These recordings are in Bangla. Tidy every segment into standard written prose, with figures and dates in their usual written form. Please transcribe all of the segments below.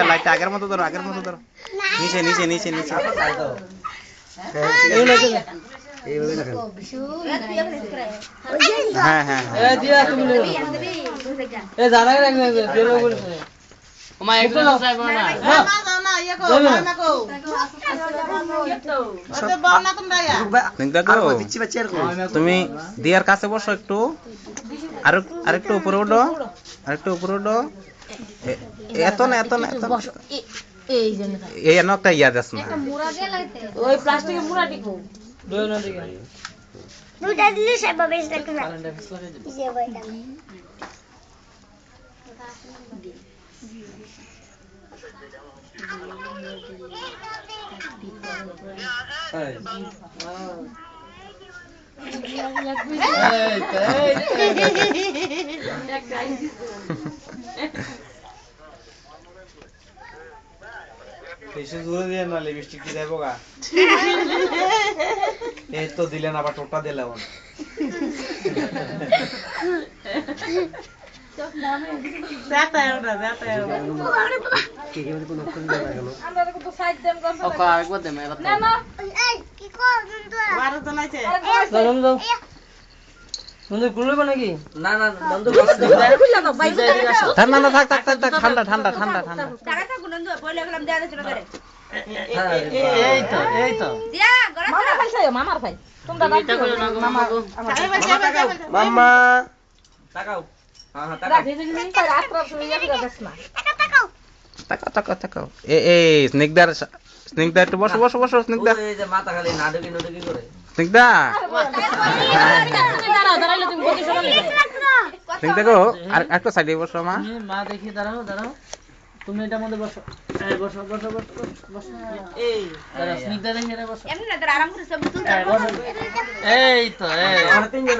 লাইটটা আগের মতো ধরো নিচে হ্যাঁ তুমি দিয়ার কাছে বসো একটু আরেকটু উপরে উঠো এত না এই একটা ইয়া যাস না ওই প্লাস্টিকের মুড়া টিকো দুটা দিলে সব বেশ লাগবে না ইয়ে বইটা লিপস্টিক দিয়ে দেবো গা এই তো দিলেন আবার টোটা দিলে ঠান্ডা মামা তাকাও স্নিগ্ধা একটু বসো স্নিগ্ধা গো আর একটা সাইডে বসো মা দেখি দাঁড়াও তুমি এটার মধ্যে বসো এই স্নিগ্ধা দেখি এটা বসো এমনি না তোর আরাম করে সব তুলতে এই তো আর তিন জন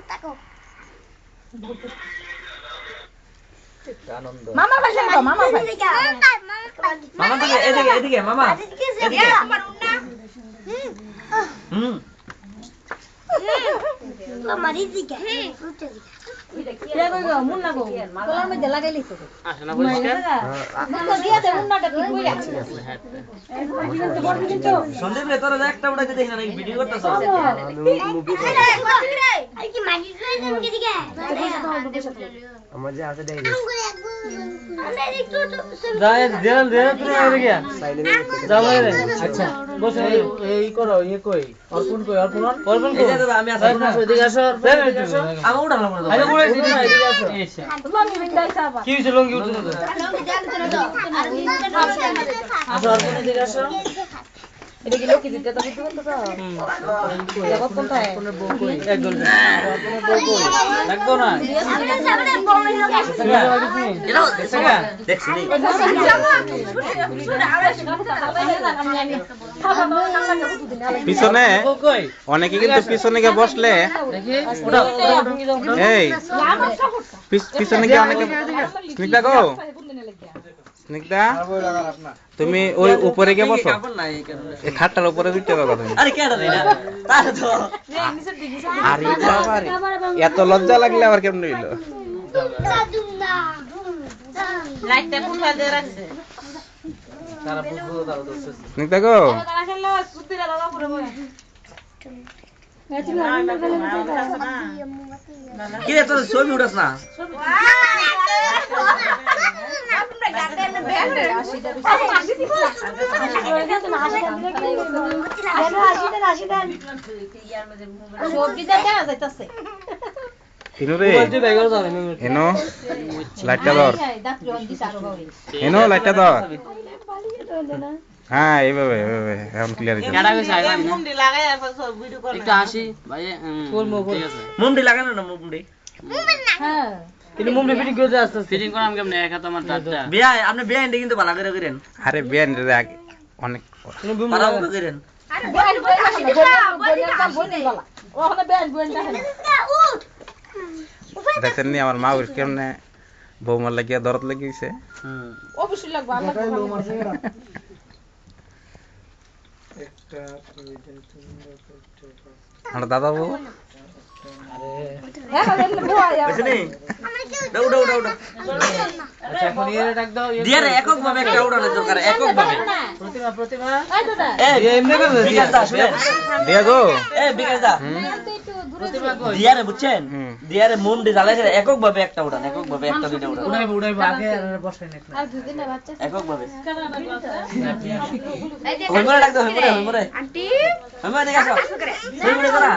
তাকাও আনন্দ মামা ভাই এদিকে মামা এদিকে আমার উন্না মামা এদিকে কি হয়েছে লঙ্গি উঠে এটা কি লোক দিতে তো কিছু করতে তো দেখো কোনটা কোনের বউ কই একদম কোনের বউ কই লাগবো না সামনে বউ এলো দেখা দেখছি পিছনে অনেকে কিন্তু পিছনে গিয়ে বসলে এই পিছনে গিয়ে অনেকে স্নিগ্ধা গো স্নিগ্ধা তুমি ওই উপরে গিয়ে বসো এই খাটটার উপরে উঠতে পারবা তুমি আরে এত লজ্জা লাগলে আবার কেমন হইলো স্নিগ্ধা গো কি রে তোর ছবি উঠাস না হ্যাঁ এইভাবে এখন ক্লিয়ার একটু হাসি ভাই মুমডি লাগানো না মুমডি হ্যাঁ তিনি মুমডি ফিটিং করে আসছে ফিটিং করাম কেমনে এক হাত আমার চারটা বিয়া আপনি বিয়া ইন্ডে কিন্তু ভালো করে করেন আরে বিয়া ইন্ডে আগে অনেক ভালো করে করেন আরে বল ওখানে বল দেখেন নি আমার মা কেমনে বৌমার লাগিয়া দরদ লাগিয়েছে অবশ্যই লাগবে আল্লাহ আমার দাদা বাবু দিয়া রে একক ভাবে একটা উড়ানোর দরকার একক ভাবে বিকাশ দা শুনেন দিয়া গো বিকাশ দা দিয়া রে বুঝছেন দিয়া রে মুন্ডি জ্বালাইছে একক ভাবে একটা উড়ান একক ভাবে একটা দুইটা উড়ান উড়াইবো আগে আর বসাই না একক ভাবে হইমরে ডাক দাও হইমরে আন্টি হইমরে দেখো হইমরে করা